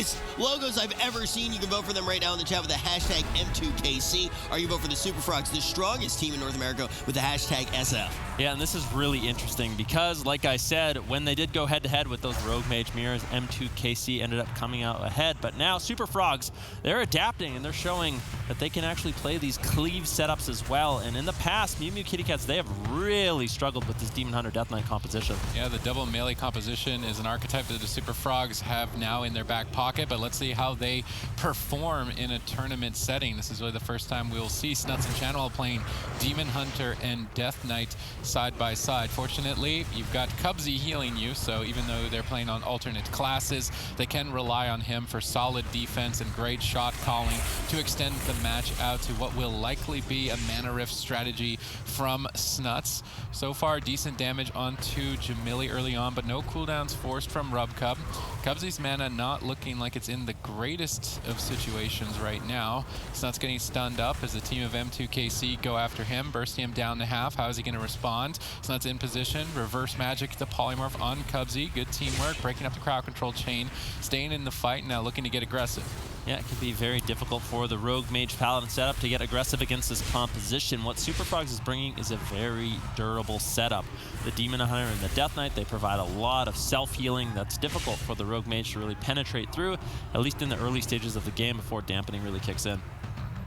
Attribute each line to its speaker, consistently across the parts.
Speaker 1: coolest logos I've ever seen. You can vote for them right now in the chat with the hashtag M2KC, or you vote for the Super Frogs, the strongest team in North America, with the hashtag SF.
Speaker 2: Yeah, and this is really interesting because, like I said, when they did go head-to-head with those Rogue Mage mirrors, M2KC ended up coming out ahead. But now Super Frogs, they're adapting and they're showing that they can actually play these cleave setups as well. And in the past, Mew Mew Kitty Cats, they have really struggled with this Demon Hunter Death Knight composition.
Speaker 3: Yeah, the double melee composition is an archetype that the Super Frogs have now in their back pocket, but let's see how they perform in a tournament setting. This is really the first time we'll see Snuts and Channel playing Demon Hunter and Death Knight side by side. Fortunately, you've got Cubsy healing you, so even though they're playing on alternate classes, they can rely on him for solid defense and great shot calling to extend the match out to what will likely be a mana rift strategy from Snuts. So far, decent damage onto Jamili early on, but no cooldowns forced from Rubcub. Cubsy's mana not looking like it's in the greatest of situations right now. Snuts getting stunned up as the team of M2KC go after him, bursting him down to half. How is he going to respond? Snuts in position, reverse magic the polymorph on Cubsy. Good teamwork, breaking up the crowd control chain, staying in the fight, now looking to get aggressive.
Speaker 2: Yeah, it can be very difficult for the Rogue Mage Paladin setup to get aggressive against this composition. What Super Frogs is bringing is a very durable setup. The Demon Hunter and the Death Knight, they provide a lot of self-healing that's difficult for the Rogue Mage to really penetrate through, at least in the early stages of the game before Dampening really kicks in.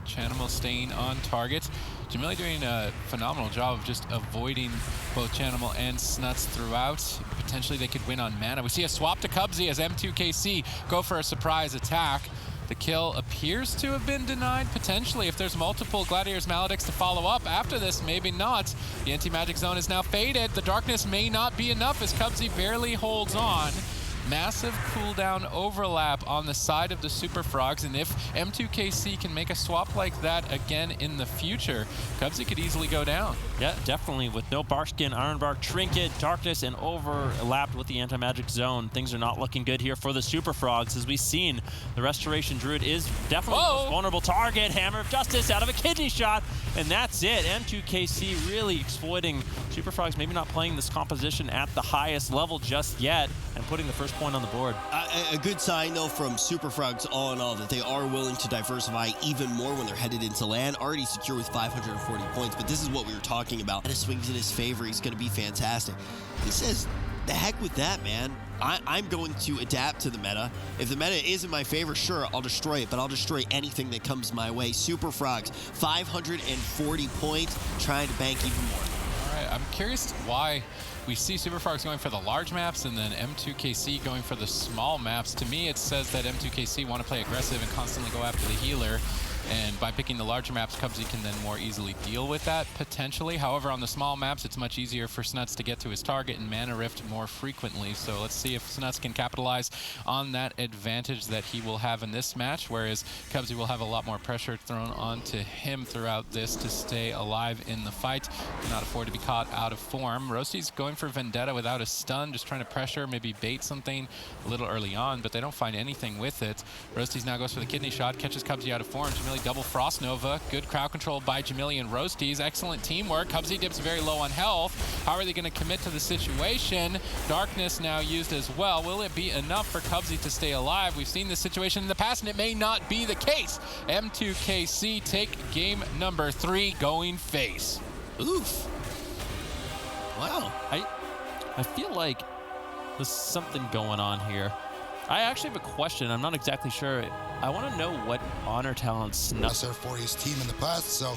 Speaker 3: Chanimal staying on target. Jamili doing a phenomenal job of just avoiding both Chanimal and Snuts throughout. Potentially they could win on mana. We see a swap to Cubsy as M2KC go for a surprise attack. The kill appears to have been denied, potentially. If there's multiple Gladiators Maledicts to follow up after this, maybe not. The anti-magic zone is now faded. The darkness may not be enough as Cubsy barely holds on. Massive cooldown overlap on the side of the Super Frogs, and if M2KC can make a swap like that again in the future, Cubsy could easily go down.
Speaker 2: Yeah, definitely. With no Barkskin, Ironbark, Trinket, Darkness, and overlapped with the anti-magic zone, things are not looking good here for the Super Frogs. As we've seen, the Restoration Druid is definitely the most vulnerable target. Hammer of Justice out of a kidney shot, and that's it. M2KC really exploiting Super Frogs, maybe not playing this composition at the highest level just yet, and putting the first point on the board.
Speaker 1: A good sign, though, from Super Frogs all in all, that they are willing to diversify even more when they're headed into LAN. Already secure with 540 points, but this is what we were talking about. And it swings in his favor. He's going to be fantastic. He says, the heck with that, man. I'm going to adapt to the meta. If the meta is in my favor, sure, I'll destroy it, but I'll destroy anything that comes my way. Super Frogs, 540 points, trying to bank even more.
Speaker 3: All right, I'm curious why we see Super Frogs going for the large maps and then M2KC going for the small maps. To me, it says that M2KC want to play aggressive and constantly go after the healer. And by picking the larger maps, Cubsy can then more easily deal with that, potentially. However, on the small maps, it's much easier for Snuts to get to his target and mana rift more frequently. So let's see if Snuts can capitalize on that advantage that he will have in this match, whereas Cubsy will have a lot more pressure thrown onto him throughout this to stay alive in the fight. Cannot afford to be caught out of form. Roasty's going for Vendetta without a stun, just trying to pressure, maybe bait something a little early on, but they don't find anything with it. Roasty's now goes for the kidney shot, catches Cubsy out of form. Jamili double Frost Nova. Good crowd control by Jamili and Roasties. Excellent teamwork. Cubsy dips very low on health. How are they going to commit to the situation? Darkness now used as well. Will it be enough for Cubsy to stay alive? We've seen this situation in the past, and it may not be the case. M2KC take game number 3, going face.
Speaker 1: Oof. Wow.
Speaker 2: I feel like there's something going on here. I actually have a question. I'm not exactly sure. I want to know what honor talent Snuts
Speaker 4: for his team in the past, so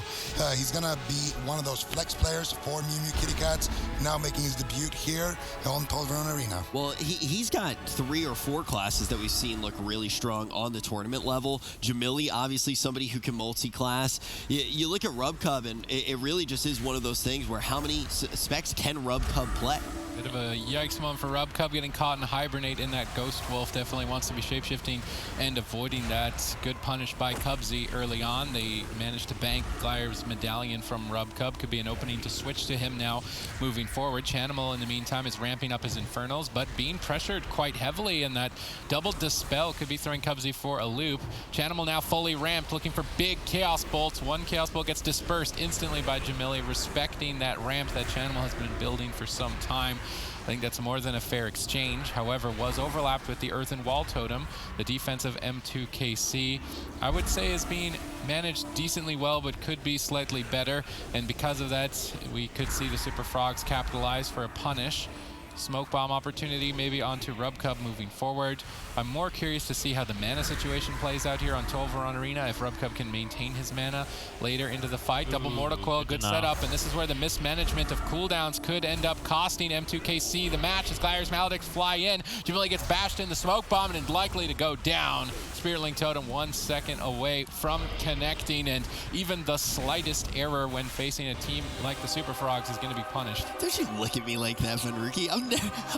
Speaker 4: he's gonna be one of those flex players for Mew Mew Kitty Cats, now making his debut here on Tolverone Arena.
Speaker 1: Well, he's got 3 or 4 classes that we've seen look really strong on the tournament level. Jamili, obviously somebody who can multi-class. You look at Rubcub, and it really just is one of those things where how many specs can Rubcub play?
Speaker 3: Bit of a yikes moment for Rubcub, getting caught in Hibernate in that Ghost Wolf. Definitely wants to be shapeshifting and avoiding that. Good punish by Cubsy early on. They managed to bank Glaire's Medallion from Rubcub. Could be an opening to switch to him now moving forward. Chanimal, in the meantime, is ramping up his Infernals, but being pressured quite heavily, and that double Dispel could be throwing Cubsy for a loop. Chanimal now fully ramped, looking for big Chaos Bolts. One Chaos Bolt gets dispersed instantly by Jamili, respecting that ramp that Chanimal has been building for some time. I think that's more than a fair exchange. However, was overlapped with the Earthen Wall Totem. The defense of M2KC, I would say, is being managed decently well, but could be slightly better. And because of that, we could see the Super Frogs capitalize for a punish. Smoke bomb opportunity maybe onto Rubcub moving forward. I'm more curious to see how the mana situation plays out here on Tolvaron Arena, if Rubcub can maintain his mana later into the fight. Double Mortal Coil, good setup, and this is where the mismanagement of cooldowns could end up costing M2KC the match as Glaire's Maledicts fly in. Jamili gets bashed in the smoke bomb and likely to go down. Spiritling Totem 1 second away from connecting, and even the slightest error when facing a team like the Super Frogs is going to be punished.
Speaker 1: Don't you look at me like that, Fenrique.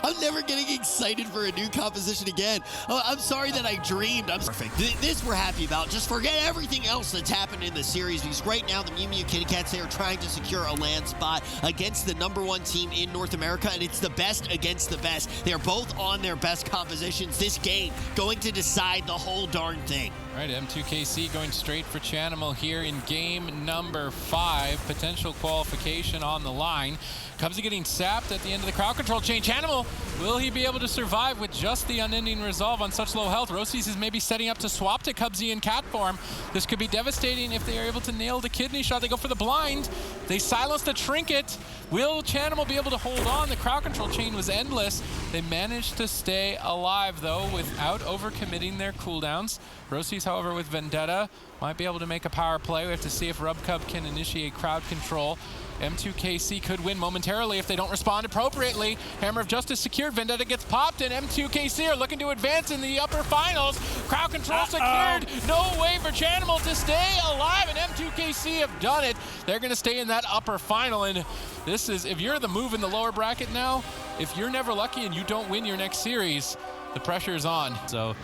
Speaker 1: I'm never getting excited for a new composition again. Oh, I'm sorry that I dreamed. I'm perfect. This we're happy about. Just forget everything else that's happened in the series, because right now the Mew Mew Kitty Cats, they are trying to secure a LAN spot against the #1 team in North America, and it's the best against the best. They're both on their best compositions. This game going to decide the whole darn thing.
Speaker 3: All right, M2KC going straight for Chanimal here in game number 5. Potential qualification on the line. Cubsy getting sapped at the end of the crowd control chain. Chanimal, will he be able to survive with just the unending resolve on such low health? Rosie's is maybe setting up to swap to Cubsy in cat form. This could be devastating if they are able to nail the kidney shot. They go for the blind. They silence the trinket. Will Chanimal be able to hold on? The crowd control chain was endless. They managed to stay alive, though, without overcommitting their cooldowns. Rosie's, however, with Vendetta, might be able to make a power play. We have to see if Rubcub can initiate crowd control. M2KC could win momentarily if they don't respond appropriately. Hammer of Justice secured. Vendetta gets popped, and M2KC are looking to advance in the upper finals. Crowd control secured. No way for Chanimal to stay alive, and M2KC have done it. They're going to stay in that upper final, and this is, if you're the move in the lower bracket now, if you're never lucky and you don't win your next series, the pressure is on.
Speaker 2: So,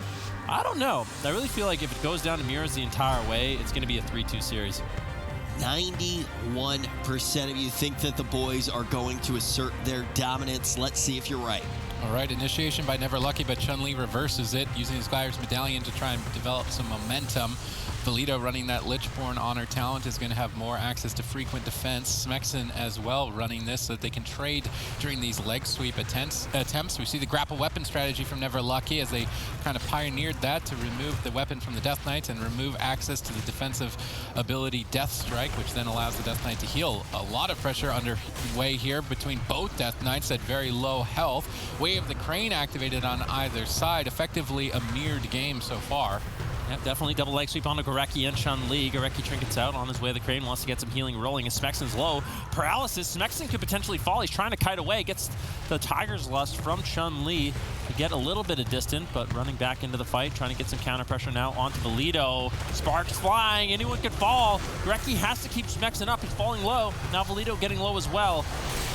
Speaker 2: I don't know. I really feel like if it goes down to mirrors the entire way, it's going to be a 3-2 series.
Speaker 1: 91% of you think that the boys are going to assert their dominance. Let's see if you're right.
Speaker 3: All right, initiation by Never Lucky, but Chun-Li reverses it, using his Glaire's Medallion to try and develop some momentum. Valito running that Lichborn Honor talent is going to have more access to frequent defense. Smexen as well running this so that they can trade during these leg sweep attempts. We see the grapple weapon strategy from Never Lucky as they kind of pioneered that to remove the weapon from the Death Knight and remove access to the defensive ability Death Strike, which then allows the Death Knight to heal. A lot of pressure underway here between both Death Knights at very low health. Wave the Crane activated on either side. Effectively a mirrored game so far.
Speaker 2: Yep, definitely double leg sweep onto Gorecki and Chun-Li. Gorecki trinkets out on his way. The Crane wants to get some healing rolling as Smexen's low. Paralysis. Smexen could potentially fall. He's trying to kite away. Gets the Tiger's Lust from Chun-Li to get a little bit of distance, but running back into the fight, trying to get some counter pressure now onto Valito. Sparks flying. Anyone could fall. Gorecki has to keep Smexen up. He's falling low. Now Valito getting low as well.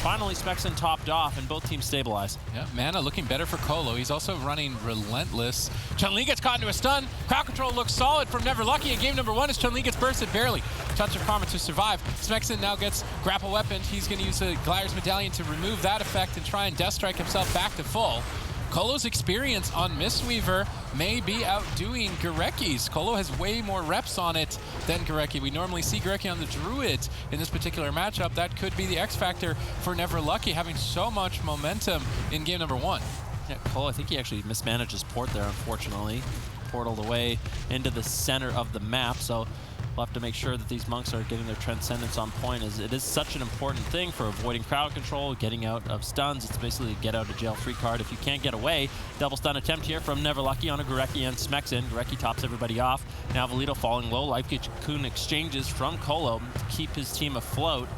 Speaker 2: Finally, Smexen topped off, and both teams stabilize.
Speaker 3: Yeah, mana looking better for Colo. He's also running Relentless. Chun-Li gets caught into a stun. Crowd control looks solid from Never Lucky in game number 1 as Chun-Li gets bursted barely. Touch of Karma to survive. Smexen now gets grapple weapon. He's going to use the Glaire's Medallion to remove that effect and try and Death Strike himself back to full. Colo's experience on Mistweaver may be outdoing Gorecki's. Colo has way more reps on it than Gorecki. We normally see Gorecki on the Druid in this particular matchup. That could be the X factor for Never Lucky, having so much momentum in game number 1.
Speaker 2: Yeah, Colo, I think he actually mismanaged his port there, unfortunately. Portaled away into the center of the map, so we'll have to make sure that these monks are getting their Transcendence on point, as it is such an important thing for avoiding crowd control, getting out of stuns. It's basically a get out of jail free card if you can't get away. Double stun attempt here from Never Lucky on a Gorecki and Smexen. Gorecki tops everybody off. Now Valito falling low. Life Cocoon exchanges from Colo to keep his team afloat.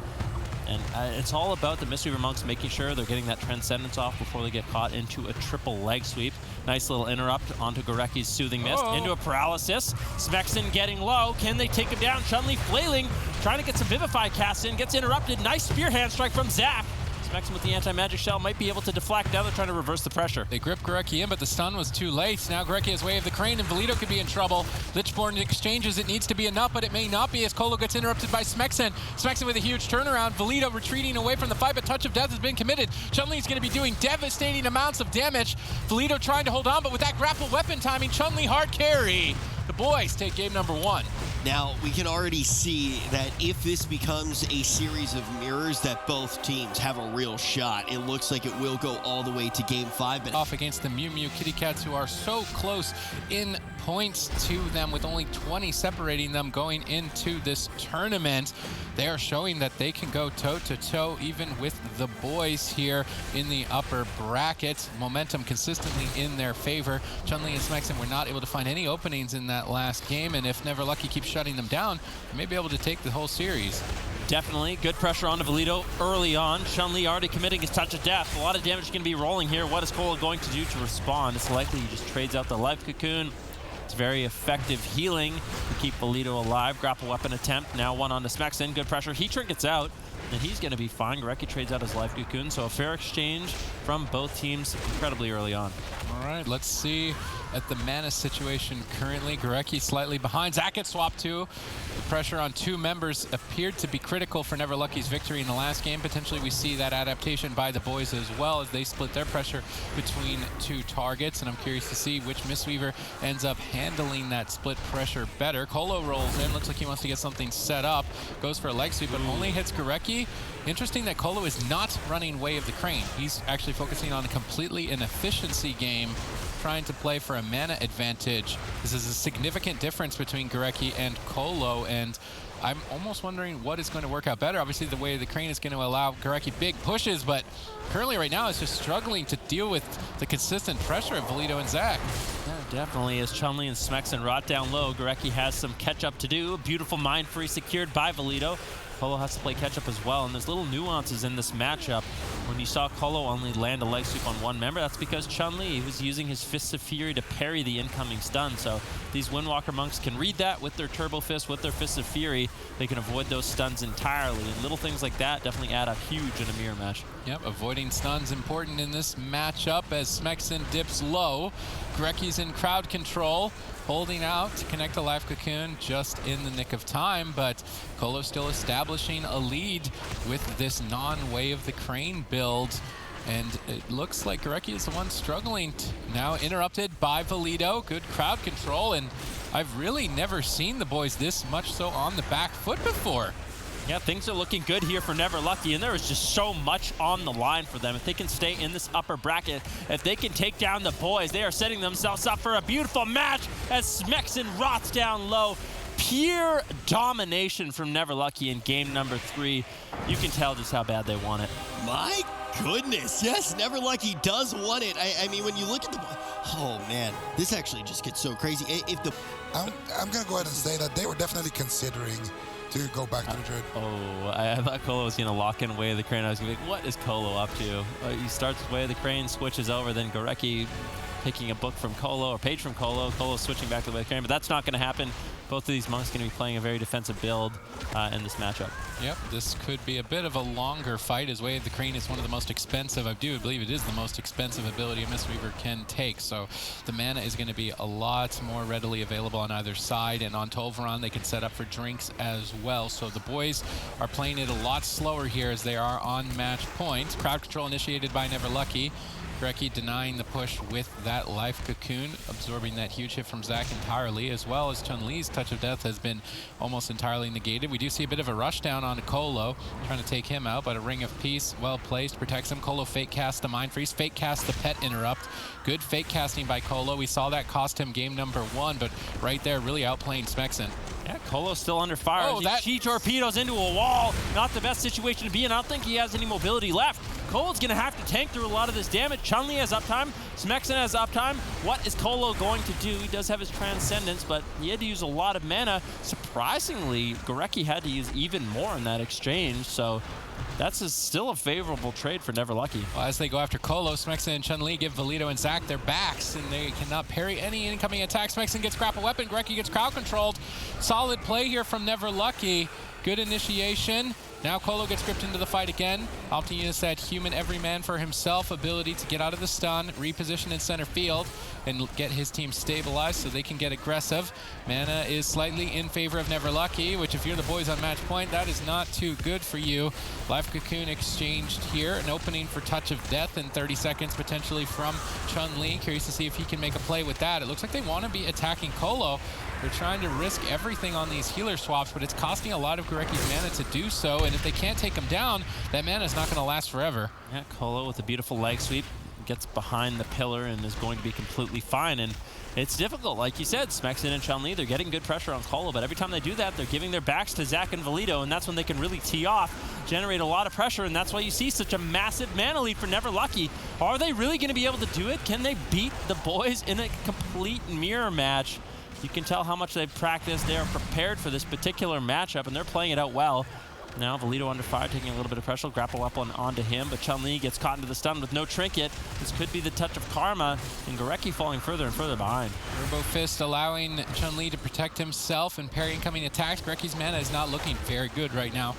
Speaker 2: And it's all about the Mistweaver monks making sure they're getting that Transcendence off before they get caught into a triple leg sweep. Nice little interrupt onto Gorecki's Soothing Mist, into a Paralysis. Smexen getting low. Can they take him down? Chun-Li flailing, trying to get some Vivify cast in, gets interrupted. Nice spear hand strike from Zach. Smexen with the anti-magic shell might be able to deflect. Now they're trying to reverse the pressure.
Speaker 3: They grip Gorecki in, but the stun was too late. Now Gorecki has Way of the Crane, and Valito could be in trouble. Lichborn exchanges. It needs to be enough, but it may not be as Colo gets interrupted by Smexen. Smexen with a huge turnaround. Valito retreating away from the fight, but Touch of Death has been committed. Chun-Li's going to be doing devastating amounts of damage. Valito trying to hold on, but with that grapple weapon timing, Chun-Li hard carry. The boys take game number 1.
Speaker 1: Now, we can already see that if this becomes a series of mirrors, that both teams have a real shot. It looks like it will go all the way to game 5. But
Speaker 3: off against the Mew Mew Kitty Cats, who are so close in points to them, with only 20 separating them going into this tournament. They are showing that they can go toe-to-toe even with the boys here in the upper bracket. Momentum consistently in their favor. Chun-Li and Smexen were not able to find any openings in that last game, and if Never Lucky keeps shutting them down, they may be able to take the whole series.
Speaker 2: Definitely good pressure on Valito early on. Chun-Li already committing his touch of death. A lot of damage going to be rolling here. What is Colo going to do to respond? It's likely he just trades out the life cocoon. It's very effective healing to keep Valito alive. Grapple weapon attempt. Now one on the Smexen. Good pressure. He trinkets out, and he's going to be fine. Gorecki trades out his life cocoon. So a fair exchange from both teams incredibly early on.
Speaker 3: All right, let's see at the mana situation currently. Gorecki slightly behind. Zach gets swapped too. The pressure on 2 members appeared to be critical for Never Lucky's victory in the last game. Potentially we see that adaptation by the boys as well, as they split their pressure between 2 targets. And I'm curious to see which Mistweaver ends up handling that split pressure better. Colo rolls in. Looks like he wants to get something set up. Goes for a leg sweep, but only hits Gorecki. Interesting that Colo is not running Way of the Crane. He's actually focusing on completely an efficiency game, trying to play for a mana advantage. This is a significant difference between Gorecki and Colo, and I'm almost wondering what is going to work out better. Obviously, the Way of the Crane is going to allow Gorecki big pushes, but currently right now it's just struggling to deal with the consistent pressure of Valito and Zach.
Speaker 2: Yeah, definitely, as Chun-Li and Smexen rot down low, Gorecki has some catch-up to do. Beautiful Mind Free secured by Valito. Colo has to play catch-up as well, and there's little nuances in this matchup. When you saw Colo only land a leg sweep on 1 member, that's because Chun-Li was using his Fists of Fury to parry the incoming stun. So these Windwalker monks can read that with their Turbo Fist, with their Fists of Fury. They can avoid those stuns entirely, and little things like that definitely add up huge in a mirror match.
Speaker 3: Yep, avoiding stuns important in this matchup as Smexen dips low. Gorecki's in crowd control, holding out to connect a life cocoon just in the nick of time, but Colo still establishing a lead with this non-Way of the Crane build. And it looks like Gorecki is the one struggling. Now interrupted by Valito. Good crowd control, and I've really never seen the boys this much so on the back foot before.
Speaker 2: Yeah, things are looking good here for Never Lucky, and there is just so much on the line for them. If they can stay in this upper bracket, if they can take down the boys, they are setting themselves up for a beautiful match as Smexen rots down low. Pure domination from Never Lucky in game number 3. You can tell just how bad they want it.
Speaker 1: My goodness, yes, Never Lucky does want it. I mean, when you look at the... Oh, man, this actually just gets so crazy. If the...
Speaker 4: I'm going to go ahead and say that they were definitely considering to go back to the Druid.
Speaker 2: Oh, I thought Colo was going to lock in Way of the Crane. I was going to be like, what is Colo up to? He starts with Way of the Crane, switches over, then Gorecki taking a book from Colo, or page from Colo. Colo switching back to the Way of the Crane, but that's not going to happen. Both of these monks going to be playing a very defensive build in this matchup.
Speaker 3: Yep, this could be a bit of a longer fight, as Way of the Crane is one of the most expensive, I do believe it is the most expensive ability a Mistweaver can take, so the mana is going to be a lot more readily available on either side, and on Tolvaron they can set up for drinks as well. So the boys are playing it a lot slower here as they are on match point. Crowd control initiated by Never Lucky. Gorecki denying the push with that life cocoon, absorbing that huge hit from Zach entirely, as well as Chun-Li's touch of death has been almost entirely negated. We do see a bit of a rush down on Colo, trying to take him out, but a Ring of Peace, well placed, protects him. Colo fake casts the Mind Freeze, fake casts the Pet Interrupt. Good fake casting by Colo. We saw that cost him game number 1, but right there really outplaying Smexen.
Speaker 2: Yeah, Colo's still under fire.
Speaker 3: Oh, that...
Speaker 2: He torpedoes into a wall. Not the best situation to be in. I don't think he has any mobility left. Colo's going to have to tank through a lot of this damage. Chun-Li has uptime. Smexen has uptime. What is Colo going to do? He does have his Transcendence, but he had to use a lot of mana. Surprisingly, Gorecki had to use even more in that exchange, so that's still a favorable trade for Never Lucky.
Speaker 3: Well, as they go after Colo, Smexen and Chun-Li give Valito and Zach their backs, and they cannot parry any incoming attacks. Smexen gets grapple weapon. Gorecki gets crowd controlled. Solid play here from Never Lucky. Good initiation. Now Colo gets gripped into the fight again, opting to use that human everyman for himself ability to get out of the stun, reposition in center field, and get his team stabilized so they can get aggressive. Mana is slightly in favor of Never Lucky, which if you're the boys on match point, that is not too good for you. Life Cocoon exchanged here, an opening for Touch of Death in 30 seconds potentially from Chun-Li. Curious to see if he can make a play with that. It looks like they want to be attacking Colo. They're trying to risk everything on these healer swaps, but it's costing a lot of Goreki's mana to do so, and if they can't take him down, that mana is not going to last forever.
Speaker 2: Yeah, Colo with a beautiful leg sweep gets behind the pillar and is going to be completely fine. And it's difficult, like you said, Smexin and Chun-Li, they're getting good pressure on Colo, but every time they do that, they're giving their backs to Zach and Valido, and that's when they can really tee off, generate a lot of pressure, and that's why you see such a massive mana lead for Never Lucky. Are they really going to be able to do it? Can they beat the boys in a complete mirror match? You can tell how much they've practiced. They are prepared for this particular matchup, and they're playing it out well. Now Valido under fire, taking a little bit of pressure, grapple up onto him, but Chun-Li gets caught into the stun with no trinket. This could be the touch of karma, and Goreki falling further and further behind.
Speaker 3: Turbo Fist allowing Chun-Li to protect himself and parry incoming attacks. Goreki's mana is not looking very good right now.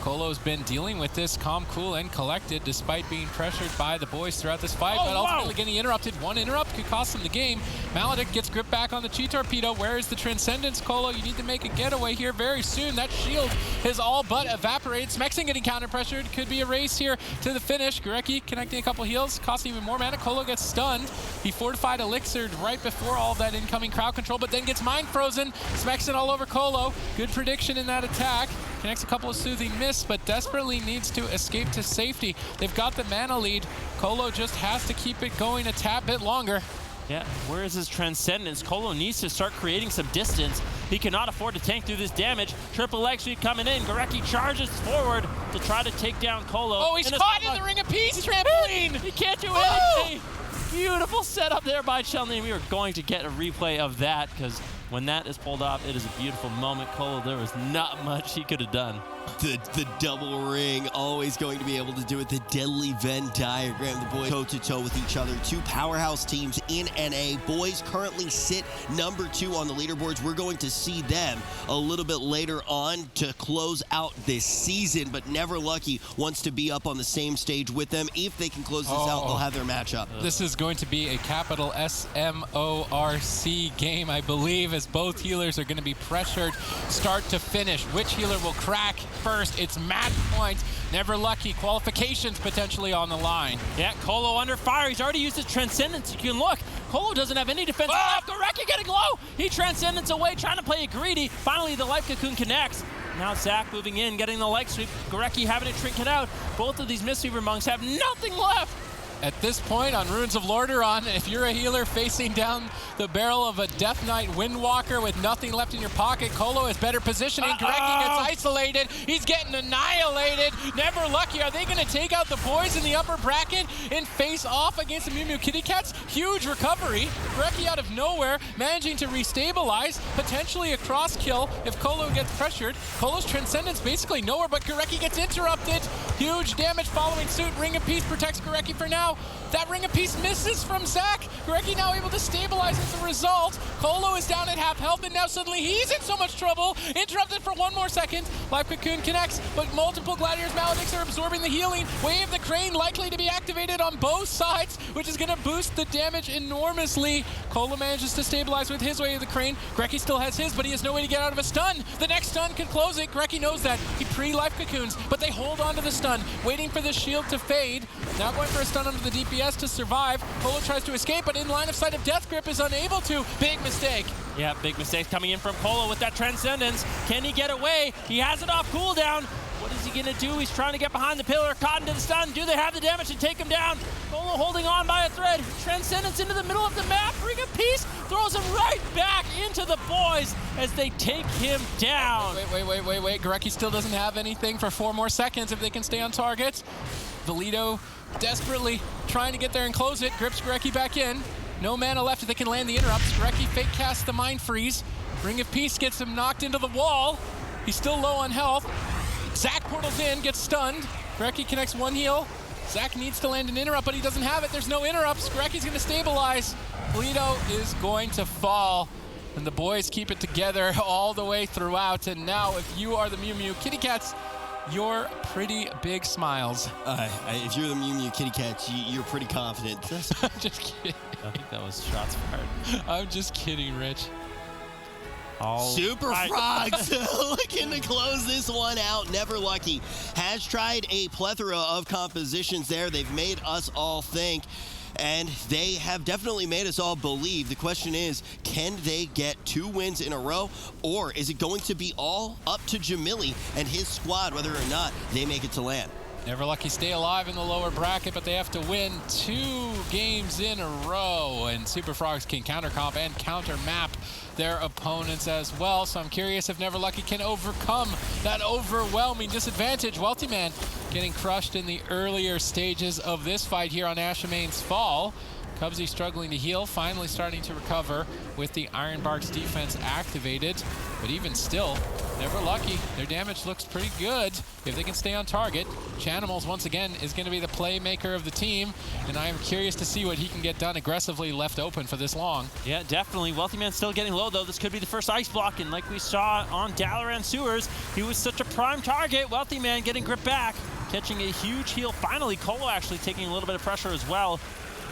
Speaker 3: Colo's been dealing with this calm, cool, and collected despite being pressured by the boys throughout this fight, but ultimately getting interrupted. One interrupt could cost him the game. Maledict gets gripped back on the Chi Torpedo. Where is the Transcendence, Colo? You need to make a getaway here very soon. That shield has all but evaporated. Smexin getting counter-pressured. Could be a race here to the finish. Goreki connecting a couple heals, costing even more mana. Colo gets stunned. He fortified Elixir right before all that incoming crowd control, but then gets mind frozen. Smexin all over Colo. Good prediction in that attack. Connects a couple of soothing miss, but desperately needs to escape to safety. They've got the mana lead. Colo just has to keep it going a tad bit longer.
Speaker 2: Yeah, where is his Transcendence? Colo needs to start creating some distance. He cannot afford to tank through this damage. Triple leg sweep coming in. Goreki charges forward to try to take down Colo.
Speaker 3: Oh, he's caught in the Ring of Peace trampoline!
Speaker 2: He can't do anything! Beautiful setup there by Chun-Li. We are going to get a replay of that because when that is pulled off, it is a beautiful moment. Colo, there was not much he could have done.
Speaker 1: The double ring, always going to be able to do it. The deadly Venn diagram, the boys toe-to-toe with each other. Two powerhouse teams in NA. Boys currently sit number 2 on the leaderboards. We're going to see them a little bit later on to close out this season, but Never Lucky wants to be up on the same stage with them. If they can close this out, they'll have their matchup.
Speaker 3: This is going to be a capital SMORC game, I believe, as both healers are going to be pressured start to finish. Which healer will crack first? It's match point. Never Lucky. Qualifications potentially on the line.
Speaker 2: Yeah, Colo under fire. He's already used his Transcendence. You can look. Colo doesn't have any defense left. Goreki getting low. He Transcendence away, trying to play it greedy. Finally, the Life Cocoon connects. Now Zach moving in, getting the leg sweep. Goreki having to trinket out. Both of these Mistweaver monks have nothing left.
Speaker 3: At this point on Runes of Lordaeron, if you're a healer facing down the barrel of a Death Knight Windwalker with nothing left in your pocket, Colo is better positioning. Goreki gets isolated. He's getting annihilated. Never Lucky. Are they going to take out the boys in the upper bracket and face off against the Mew Mew Kitty Cats? Huge recovery. Goreki out of nowhere, managing to restabilize. Potentially a cross kill if Colo gets pressured. Colo's Transcendence basically nowhere, but Goreki gets interrupted. Huge damage following suit. Ring of Peace protects Goreki for now. That Ring of Peace misses from Zach. Goreki now able to stabilize as a result. Colo is down at half health, and now suddenly he's in so much trouble. Interrupted for one more second. Life Cocoon connects, but multiple Gladiators Maledicts are absorbing the healing. Wave the Crane likely to be activated on both sides, which is going to boost the damage enormously. Colo manages to stabilize with his Wave of the Crane. Goreki still has his, but he has no way to get out of a stun. The next stun can close it. Goreki knows that. He pre-Life Cocoons, but they hold on to the stun, waiting for the shield to fade. Now going for a stun under the DPS to survive. Colo tries to escape, but in line of sight of Death Grip is unable to. Big mistake.
Speaker 2: Yeah, big mistake coming in from Colo with that Transcendence. Can he get away? He has it off cooldown. What is he going to do? He's trying to get behind the pillar, caught into the stun. Do they have the damage to take him down? Colo holding on by a thread. Transcendence into the middle of the map. Ring of Peace throws him right back into the boys as they take him down.
Speaker 3: Wait. Goreki still doesn't have anything for 4 more seconds if they can stay on target. Valido desperately trying to get there and close it. Grips Goreki back in. No mana left if they can land the interrupts. Goreki fake casts the Mind Freeze. Ring of Peace gets him knocked into the wall. He's still low on health. Zach portals in, gets stunned. Goreki connects one heal. Zach needs to land an interrupt, but he doesn't have it. There's no interrupts. Goreki's going to stabilize. Valido is going to fall. And the boys keep it together all the way throughout. And now, if you are the Mew Mew Kitty Cats, your pretty big smiles.
Speaker 1: If you're the Mew Mew Kitty Cats, you're pretty confident.
Speaker 3: I'm just kidding.
Speaker 2: I think that was shots fired.
Speaker 3: I'm just kidding, Rich.
Speaker 1: Super Frogs looking to close this one out. Never Lucky has tried a plethora of compositions there. They've made us all think, and they have definitely made us all believe. The question is, can they get 2 wins in a row, or is it going to be all up to Jamili and his squad, whether or not they make it to LAN?
Speaker 3: Never Lucky stay alive in the lower bracket, but they have to win 2 games in a row, and Super Frogs can counter comp and counter map their opponents as well. So I'm curious if Never Lucky can overcome that overwhelming disadvantage. Welty Man getting crushed in the earlier stages of this fight here on Ashamane's Fall. Cubsy struggling to heal, finally starting to recover with the Ironbark's defense activated. But even still, Never Lucky. Their damage looks pretty good if they can stay on target. Chanimals, once again, is going to be the playmaker of the team, and I am curious to see what he can get done aggressively left open for this long.
Speaker 2: Yeah, definitely. Wealthy Man still getting low, though. This could be the first ice block, and like we saw on Dalaran Sewers, he was such a prime target. Wealthy Man getting gripped back, catching a huge heal. Finally, Colo actually taking a little bit of pressure as well.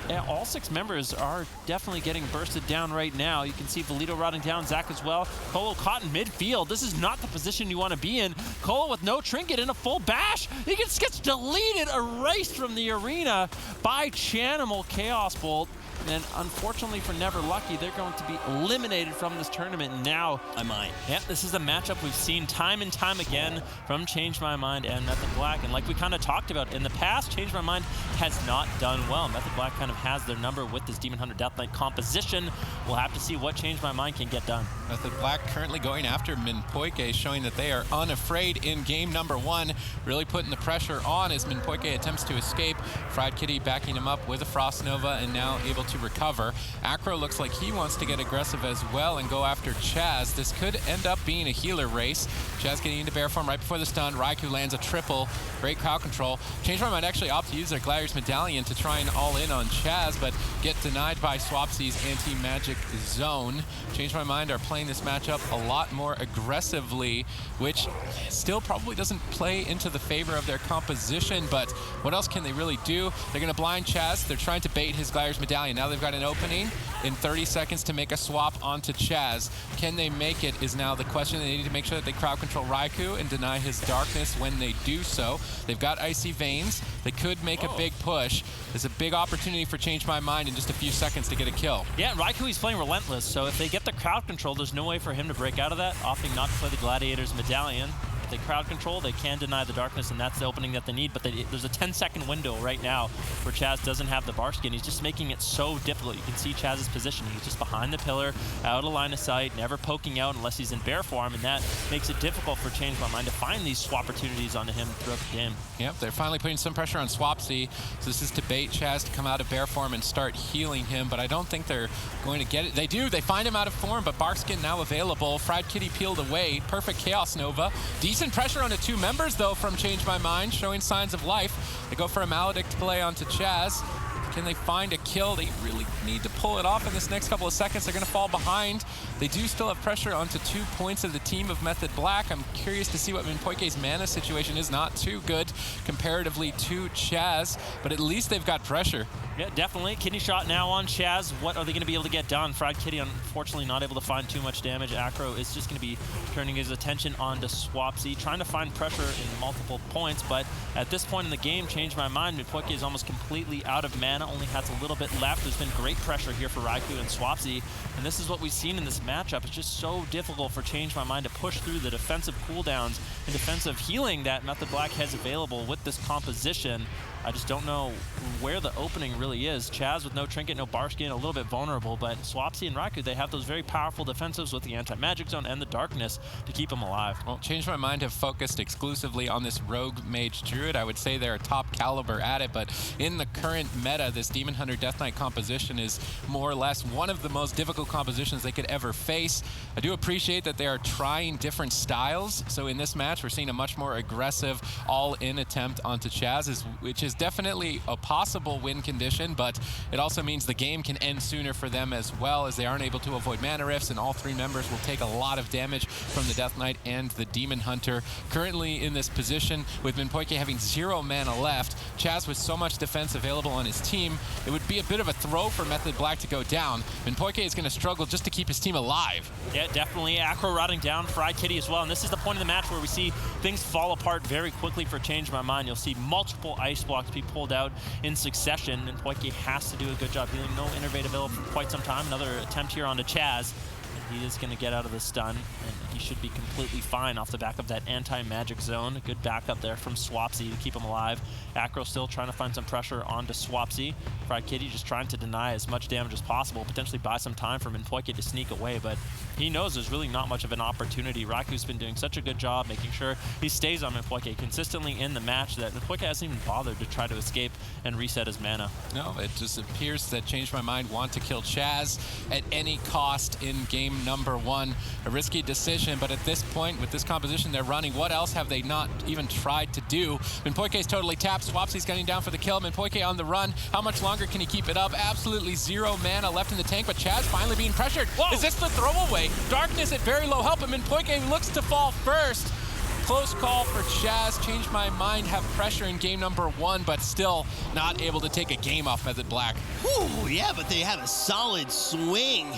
Speaker 2: Yeah, all 6 members are definitely getting bursted down right now. You can see Valito rotting down, Zach as well. Colo caught in midfield. This is not the position you want to be in. Colo with no trinket in a full bash. He gets deleted, erased from the arena by Chanimal Chaos Bolt. And unfortunately for Never Lucky, they're going to be eliminated from this tournament now.
Speaker 1: I might.
Speaker 2: Yeah, this is a matchup we've seen time and time again from Change My Mind and Method Black. And like we kind of talked about in the past, Change My Mind has not done well. Method Black kind of has their number with this Demon Hunter Death Knight composition. We'll have to see what Change My Mind can get done.
Speaker 3: Method Black currently going after Minpoike, showing that they are unafraid in game number 1, really putting the pressure on as Minpoike attempts to escape. Fried Kitty backing him up with a Frost Nova and now able to recover. Acro looks like he wants to get aggressive as well and go after Chaz. This could end up being a healer race. Chaz getting into bear form right before the stun. Raikou lands a triple. Great crowd control. Change My Mind actually opt to use their Gladiator's Medallion to try and all in on Chaz, but get denied by Swapsy's anti-magic zone. Change My Mind are playing this matchup a lot more aggressively, which still probably doesn't play into the favor of their composition, but what else can they really do? They're going to blind Chaz. They're trying to bait his Gladiator's Medallion. Now they've got an opening in 30 seconds to make a swap onto Chaz. Can they make it is now the question. They need to make sure that they crowd control Raikou and deny his darkness when they do so. They've got Icy Veins. They could make a big push. There's a big opportunity for Change My Mind in just a few seconds to get a kill.
Speaker 2: Yeah, Raikou, he's playing Relentless, so if they get the crowd control, there's no way for him to break out of that, opting not to play the Gladiator's Medallion. If they crowd control, they can deny the darkness, and that's the opening that they need. But there's a 10-second window right now where Chaz doesn't have the bar skin. He's just making it so difficult. You can see Chaz's position. He's just behind the pillar, out of line of sight, never poking out unless he's in bear form, and that makes it difficult for Change My Mind to find these swap opportunities onto him throughout the game.
Speaker 3: Yep, they're finally putting some pressure on Swapsy. So this is to bait Chaz to come out of bear form and start healing him, but I don't think they're going to get it. They do. They find him out of form, but Barkskin now available. Fried Kitty peeled away. Perfect Chaos Nova. Decent pressure on the 2 members, though, from Change My Mind, showing signs of life. They go for a Maledict play onto Chaz. Can they find a kill? They really need to pull it off in this next couple of seconds. They're going to fall behind. They do still have pressure onto 2 points of the team of Method Black. I'm curious to see what Minpoike's mana situation is. Not too good comparatively to Chaz, but at least they've got pressure.
Speaker 2: Yeah, definitely. Kidney shot now on Chaz. What are they going to be able to get done? Fried Kitty, unfortunately, not able to find too much damage. Acro is just going to be turning his attention onto Swapsy, trying to find pressure in multiple points, but at this point in the game, Change My Mind, Minpoike is almost completely out of mana, only has a little bit left. There's been great pressure here for Raikou and Swapsy, and this is what we've seen in this matchup. It's just so difficult for Change My Mind to push through the defensive cooldowns and defensive healing that Method Black has available with this composition. I just don't know where the opening really is. Chaz with no trinket, no bar skin, a little bit vulnerable, but Swapsy and Raikou, they have those very powerful defensives with the anti-magic zone and the darkness to keep them alive.
Speaker 3: Well, Change My Mind have focused exclusively on this rogue mage druid. I would say they're a top caliber at it, but in the current meta, this Demon Hunter Death Knight composition is more or less one of the most difficult compositions they could ever face. I do appreciate that they are trying different styles. So in this match, we're seeing a much more aggressive all-in attempt onto Chaz, which is definitely a possible win condition position, but it also means the game can end sooner for them as well, as they aren't able to avoid mana rifts, and all three members will take a lot of damage from the Death Knight and the Demon Hunter. Currently in this position, with Minpoike having 0 mana left, Chaz with so much defense available on his team, it would be a bit of a throw for Method Black to go down. Minpoike is going to struggle just to keep his team alive.
Speaker 2: Yeah, definitely. Acro rotting down, Fried Kitty as well, and this is the point of the match where we see things fall apart very quickly for Change My Mind. You'll see multiple ice blocks be pulled out in succession, and Minpoike has to do a good job healing. No Innervate available for quite some time. Another attempt here onto Chaz. He is going to get out of the stun, and he should be completely fine off the back of that anti-magic zone. A good backup there from Swapsy to keep him alive. Acro still trying to find some pressure onto Swapsy. Fried Kitty just trying to deny as much damage as possible, potentially buy some time for Minpoike to sneak away, but he knows there's really not much of an opportunity. Raiku's been doing such a good job making sure he stays on Minpoike consistently in the match that Minpoike hasn't even bothered to try to escape and reset his mana.
Speaker 3: No, it just appears that Change My Mind want to kill Chaz at any cost in game number 1. A risky decision, but at this point, with this composition they're running, what else have they not even tried to do? Minpoike's totally tapped. Swapsy's getting down for the kill. Minpoike on the run. How much longer can he keep it up? Absolutely 0 mana left in the tank, but Chaz finally being pressured. Whoa. Is this the throwaway? Darkness at very low help, and Minpoike looks to fall first. Close call for Chaz. Change My Mind have pressure in game number 1, but still not able to take a game off Method Black.
Speaker 1: Whew, yeah, but they have a solid swing